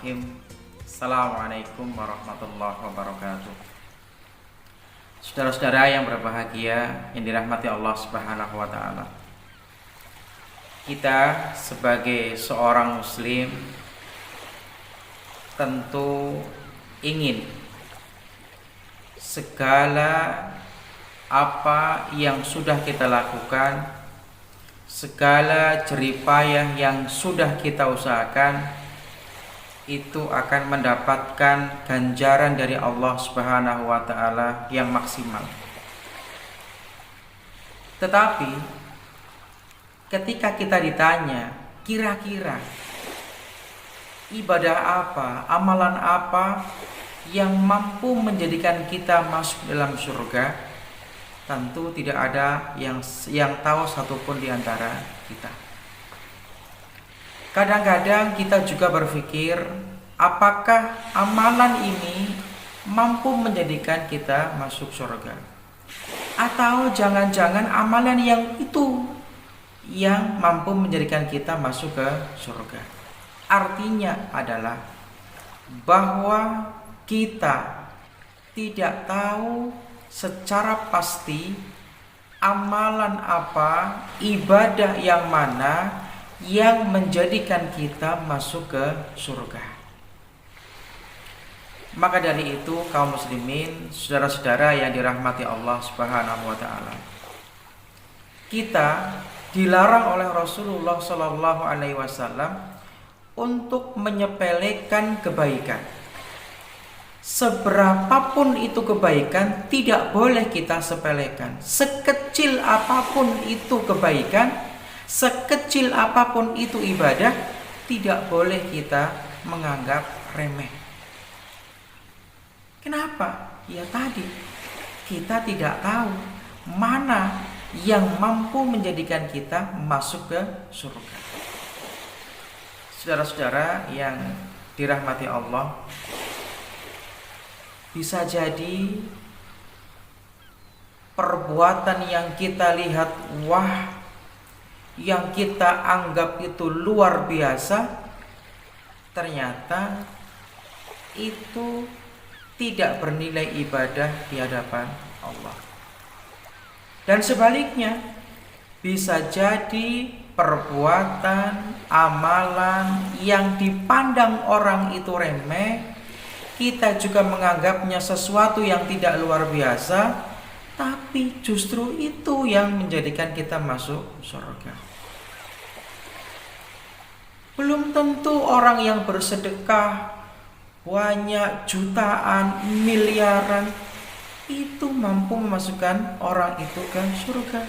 Bismillahirrahmanirrahim. Assalamualaikum warahmatullahi wabarakatuh. Saudara-saudara yang berbahagia, yang dirahmati Allah Subhanahu wa taala. Kita sebagai seorang muslim tentu ingin segala apa yang sudah kita lakukan, segala jerih payah yang sudah kita usahakan itu akan mendapatkan ganjaran dari Allah Subhanahu wa taala yang maksimal. Tetapi ketika kita ditanya, kira-kira ibadah apa, amalan apa yang mampu menjadikan kita masuk dalam surga, tentu tidak ada yang tahu satupun di antara kita. Kadang-kadang kita juga berpikir, apakah amalan ini mampu menjadikan kita masuk surga? Atau jangan-jangan amalan yang itu yang mampu menjadikan kita masuk ke surga? Artinya adalah bahwa kita tidak tahu secara pasti amalan apa, ibadah yang mana yang menjadikan kita masuk ke surga. Maka dari itu kaum muslimin, saudara-saudara yang dirahmati Allah Subhanahu wa taala, kita dilarang oleh Rasulullah sallallahu alaihi wasallam untuk menyepelekan kebaikan. Seberapapun itu kebaikan tidak boleh kita sepelekan. Sekecil apapun itu kebaikan, sekecil apapun itu ibadah, tidak boleh kita menganggap remeh. Kenapa? Ya tadi, kita tidak tahu mana yang mampu menjadikan kita masuk ke surga. Saudara-saudara yang dirahmati Allah, bisa jadi perbuatan yang kita lihat wah, yang kita anggap itu luar biasa, ternyata itu tidak bernilai ibadah di hadapan Allah. Dan sebaliknya, bisa jadi perbuatan, amalan yang dipandang orang itu remeh, kita juga menganggapnya sesuatu yang tidak luar biasa, tapi justru itu yang menjadikan kita masuk surga. Belum tentu orang yang bersedekah banyak, jutaan, miliaran, itu mampu memasukkan orang itu ke surga.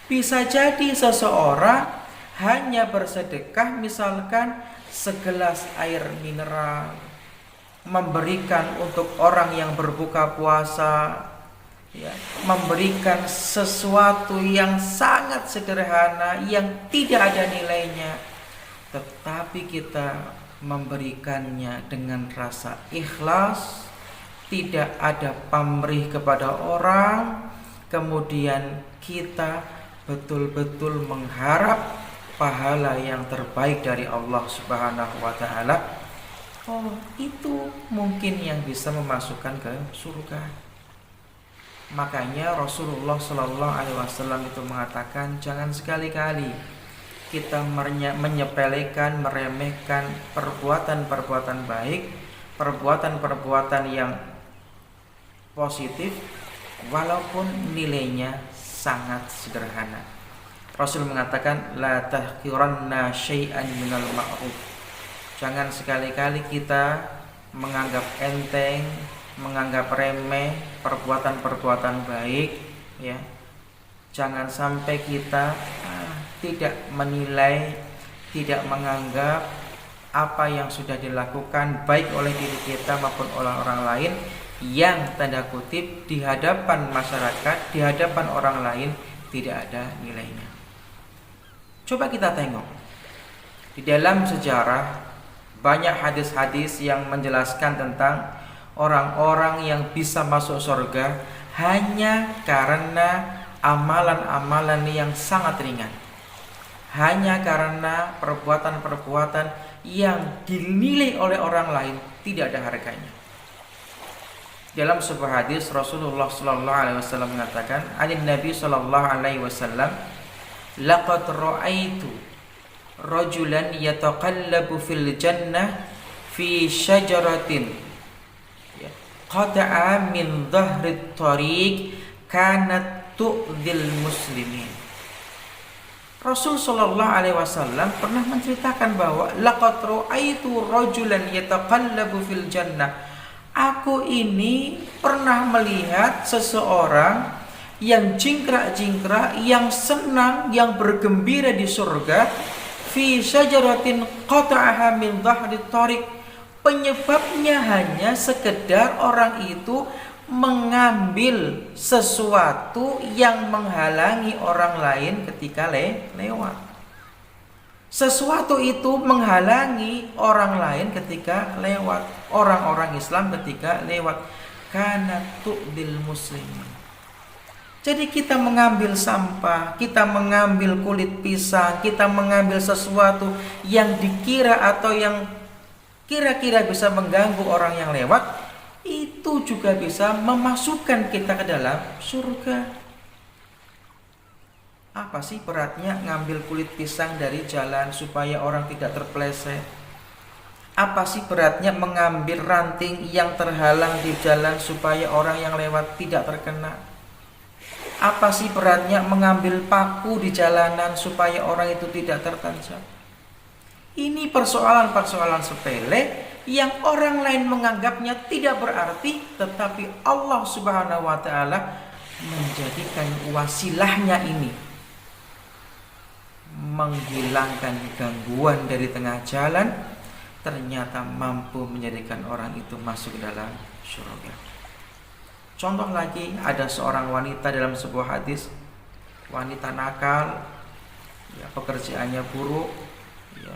Bisa jadi seseorang hanya bersedekah misalkan segelas air mineral, memberikan untuk orang yang berbuka puasa, ya, memberikan sesuatu yang sangat sederhana yang tidak ada nilainya, tetapi kita memberikannya dengan rasa ikhlas, tidak ada pamrih kepada orang, kemudian kita betul-betul mengharap pahala yang terbaik dari Allah Subhanahu wa taala. Oh, itu mungkin yang bisa memasukkan ke surga. Makanya Rasulullah Shallallahu Alaihi Wasallam itu mengatakan, jangan sekali-kali kita menyepelekan, meremehkan perbuatan-perbuatan baik, perbuatan-perbuatan yang positif, walaupun nilainya sangat sederhana. Rasul mengatakan, la tahqiranna syai'an minal ma'ruf. Jangan sekali-kali kita menganggap enteng, menganggap remeh perbuatan-perbuatan baik, ya. Jangan sampai kita tidak menilai, tidak menganggap apa yang sudah dilakukan baik oleh diri kita maupun oleh orang lain yang tanda kutip di hadapan masyarakat, di hadapan orang lain tidak ada nilainya. Coba kita tengok di dalam sejarah, banyak hadis-hadis yang menjelaskan tentang orang-orang yang bisa masuk surga hanya karena amalan-amalan yang sangat ringan, hanya karena perbuatan-perbuatan yang dinilai oleh orang lain tidak ada harganya. Dalam sebuah hadis Rasulullah sallallahu alaihi wasallam mengatakan, "Anin Nabi sallallahu alaihi wasallam, laqad ra'aitu rajulan yataqallabu fil jannah fi syajaratin qata'a min dhahrit tariq kanat tu'dhil muslimin." Rasul sallallahu alaihi wasallam pernah menceritakan bahwa laqad ra'aitu rajulan yataqallabu fil jannah. Aku ini pernah melihat seseorang yang jingkrak-jingkrak, yang senang, yang bergembira di surga. Fi syajaratin qata'aha min dhahri tariq. Penyebabnya hanya sekedar orang itu mengambil sesuatu yang menghalangi orang lain ketika lewat. Sesuatu itu menghalangi orang lain ketika lewat, orang-orang Islam ketika lewat. Kana tu'dil muslimin. Jadi kita mengambil sampah, kita mengambil kulit pisang, kita mengambil sesuatu yang dikira atau yang kira-kira bisa mengganggu orang yang lewat, itu juga bisa memasukkan kita ke dalam surga. Apa sih beratnya ngambil kulit pisang dari jalan supaya orang tidak terpeleset? Apa sih beratnya mengambil ranting yang terhalang di jalan supaya orang yang lewat tidak terkena? Apa sih beratnya mengambil paku di jalanan supaya orang itu tidak tertancap? Ini persoalan-persoalan sepele yang orang lain menganggapnya tidak berarti, tetapi Allah Subhanahu wa taala menjadikan wasilahnya ini menghilangkan gangguan dari tengah jalan, ternyata mampu menjadikan orang itu masuk dalam surga. Contoh lagi, ada seorang wanita dalam sebuah hadis, wanita nakal, ya, pekerjaannya buruk, ya.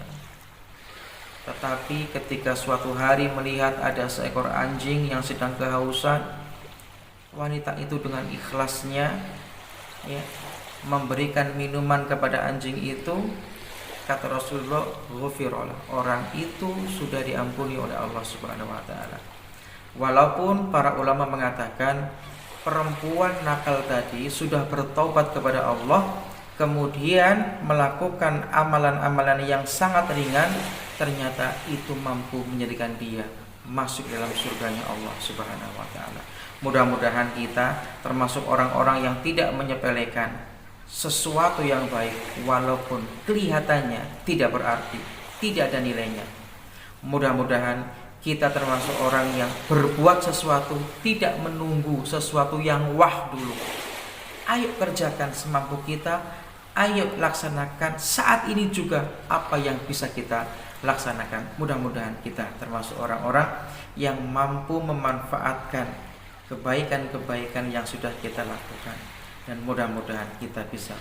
Tetapi ketika suatu hari melihat ada seekor anjing yang sedang kehausan, wanita itu dengan ikhlasnya, ya, memberikan minuman kepada anjing itu. Kata Rasulullah, ghufirallah, orang itu sudah diampuni oleh Allah Subhanahu wa taala. Walaupun para ulama mengatakan perempuan nakal tadi sudah bertaubat kepada Allah, kemudian melakukan amalan-amalan yang sangat ringan, ternyata itu mampu menjadikan dia masuk dalam surganya Allah Subhanahu wa taala. Mudah-mudahan kita termasuk orang-orang yang tidak menyepelekan sesuatu yang baik walaupun kelihatannya tidak berarti, tidak ada nilainya. Mudah-mudahan kita termasuk orang yang berbuat sesuatu tidak menunggu sesuatu yang wah dulu. Ayo kerjakan semampu kita, ayo laksanakan saat ini juga apa yang bisa kita laksanakan. Mudah-mudahan kita termasuk orang-orang yang mampu memanfaatkan kebaikan-kebaikan yang sudah kita lakukan. Dan mudah-mudahan kita bisa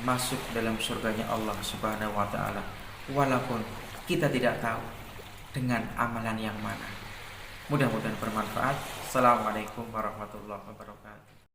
masuk dalam surganya Allah Subhanahu wa ta'ala, walaupun kita tidak tahu dengan amalan yang mana. Mudah-mudahan bermanfaat. Assalamualaikum warahmatullahi wabarakatuh.